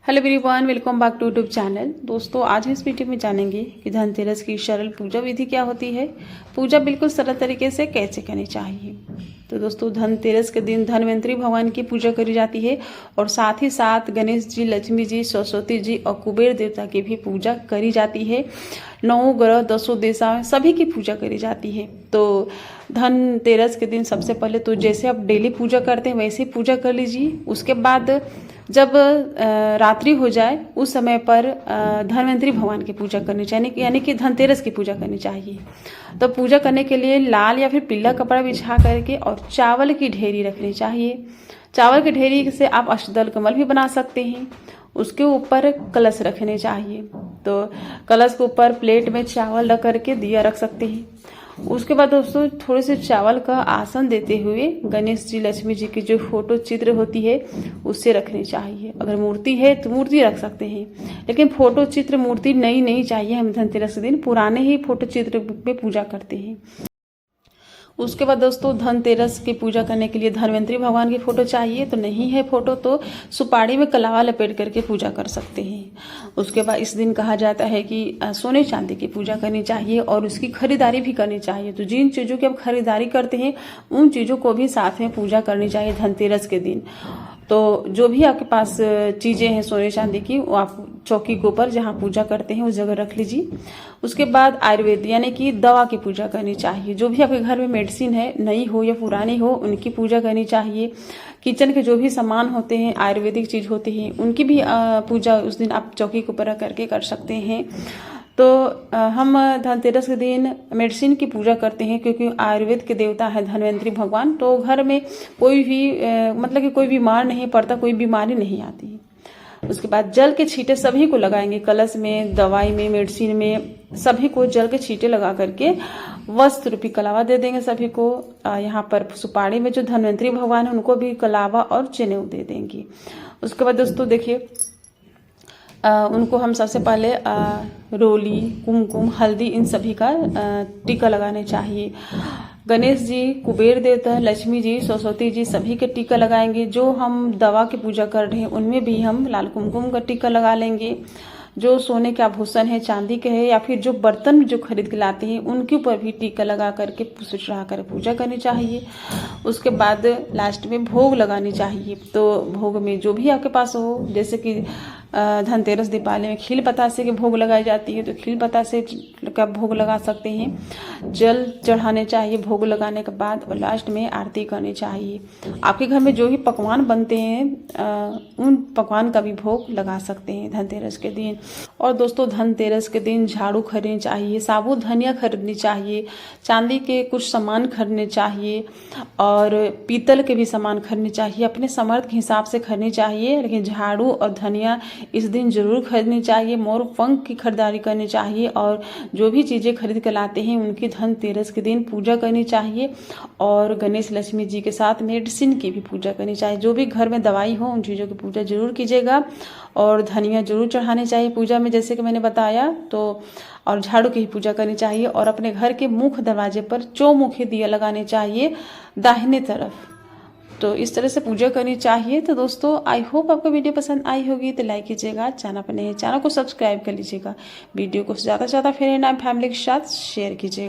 Hello everyone, welcome back to YouTube channel. दोस्तों, आज इस वीडियो में जानेंगे कि धनतेरस की सरल पूजा विधि क्या होती है। पूजा बिल्कुल सरल तरीके से कैसे करनी चाहिए। तो दोस्तों, धनतेरस के दिन धनवंतरी भगवान की पूजा करी जाती है और साथ ही साथ गणेश जी, लक्ष्मी जी, सरस्वती जी और कुबेर देवता की भी पूजा करी जाती है। 9 ग्रह, 10 दिशा सभी की पूजा करी जाती है। तो धनतेरस के दिन सबसे पहले तो जैसे आप डेली पूजा करते हैं वैसे ही पूजा कर लीजिए। उसके बाद जब रात्रि हो जाए उस समय पर धनवंतरी भगवान की पूजा करनी चाहिए, यानी कि धनतेरस की पूजा करनी चाहिए। तो पूजा करने के लिए लाल या फिर पीला कपड़ा बिछा करके और चावल की ढेरी रखनी चाहिए। चावल की ढेरी से आप अष्टदल कमल भी बना सकते हैं। उसके ऊपर कलश रखने चाहिए। तो कलश के ऊपर प्लेट में चावल रख करके दिया रख सकते हैं। उसके बाद दोस्तों, थोड़े से चावल का आसन देते हुए गणेश जी, लक्ष्मी जी की जो फोटो चित्र होती है उससे रखनी चाहिए। अगर मूर्ति है तो मूर्ति रख सकते हैं, लेकिन फोटो चित्र मूर्ति नई नहीं चाहिए। हम धनतेरस के दिन पुराने ही फोटो चित्र पे पूजा करते हैं। उसके बाद दोस्तों, धनतेरस की पूजा करने के लिए धनवंतरी भगवान की फोटो चाहिए। तो नहीं है फोटो तो सुपारी में कलावा लपेट करके पूजा कर सकते हैं। उसके बाद इस दिन कहा जाता है कि सोने चांदी की पूजा करनी चाहिए और उसकी खरीदारी भी करनी चाहिए। तो जिन चीज़ों की आप खरीदारी करते हैं उन चीज़ों को भी साथ में पूजा करनी चाहिए धनतेरस के दिन। तो जो भी आपके पास चीज़ें हैं सोने चांदी की, वो आप चौकी के ऊपर जहाँ पूजा करते हैं उस जगह रख लीजिए। उसके बाद आयुर्वेद यानी कि दवा की पूजा करनी चाहिए। जो भी आपके घर में मेडिसिन है, नई हो या पुरानी हो, उनकी पूजा करनी चाहिए। किचन के जो भी सामान होते हैं, आयुर्वेदिक चीज़ होती हैं, उनकी भी पूजा उस दिन आप चौकी के ऊपर रख करके कर सकते हैं। तो हम धनतेरस के दिन मेडिसिन की पूजा करते हैं, क्योंकि आयुर्वेद के देवता है धनवंतरी भगवान। तो घर में कोई भी मतलब कि कोई बीमार नहीं पड़ता, कोई बीमारी नहीं आती। उसके बाद जल के छींटे सभी को लगाएंगे। कलश में, दवाई में, मेडिसिन में, सभी को जल के छींटे लगा करके वस्त्र रूपी कलावा दे देंगे सभी को। यहाँ पर सुपारी में जो धनवंतरी भगवान है उनको भी कलावा और जनेऊ दे देंगे। उसके बाद दोस्तों देखिए, उनको हम सबसे पहले रोली, कुमकुम, हल्दी, इन सभी का टीका लगाने चाहिए। गणेश जी, कुबेर देवता, लक्ष्मी जी, सरस्वती जी सभी के टीका लगाएंगे। जो हम दवा की पूजा कर रहे हैं उनमें भी हम लाल कुमकुम का टीका लगा लेंगे। जो सोने के आभूषण है, चांदी के है, या फिर जो बर्तन जो खरीद के लाते हैं उनके ऊपर भी टीका लगा करके पुष्प चढ़ा कर पूजा करनी चाहिए। उसके बाद लास्ट में भोग लगानी चाहिए। तो भोग में जो भी आपके पास हो, जैसे कि धनतेरस, दीपावली में खील बतासे की भोग लगाई जाती है, तो खील बतासे का भोग लगा सकते हैं। जल चढ़ाने चाहिए भोग लगाने के बाद, और लास्ट में आरती करनी चाहिए। आपके घर में जो भी पकवान बनते हैं उन पकवान का भी भोग लगा सकते हैं धनतेरस के दिन। और दोस्तों, धनतेरस के दिन झाड़ू खरीदनी चाहिए, साबुत धनिया खरीदनी चाहिए, चांदी के कुछ सामान खरीदने चाहिए और पीतल के भी सामान खरीदने चाहिए। अपने समर्थ के हिसाब से खरीदनी चाहिए, लेकिन झाड़ू और धनिया इस दिन जरूर खरीदनी चाहिए। मोर पंख की खरीदारी करनी चाहिए और जो भी चीज़ें खरीद कर लाते हैं उनकी धनतेरस के दिन पूजा करनी चाहिए। और गणेश, लक्ष्मी जी के साथ मेडिसिन की भी पूजा करनी चाहिए। जो भी घर में दवाई हो उन चीज़ों की पूजा जरूर कीजिएगा और धनिया जरूर चढ़ाने चाहिए पूजा में, जैसे कि मैंने बताया। तो और झाड़ू की ही पूजा करनी चाहिए और अपने घर के मुख्य दरवाजे पर चौमुखी दिया लगाने चाहिए दाहिने तरफ। तो इस तरह से पूजा करनी चाहिए। तो दोस्तों, आई होप आपको वीडियो पसंद आई होगी। तो लाइक कीजिएगा, चैनल पर नए चैनल को सब्सक्राइब कर लीजिएगा। वीडियो को ज़्यादा से ज़्यादा फ्रेंड एंड फैमिली के साथ शेयर कीजिएगा।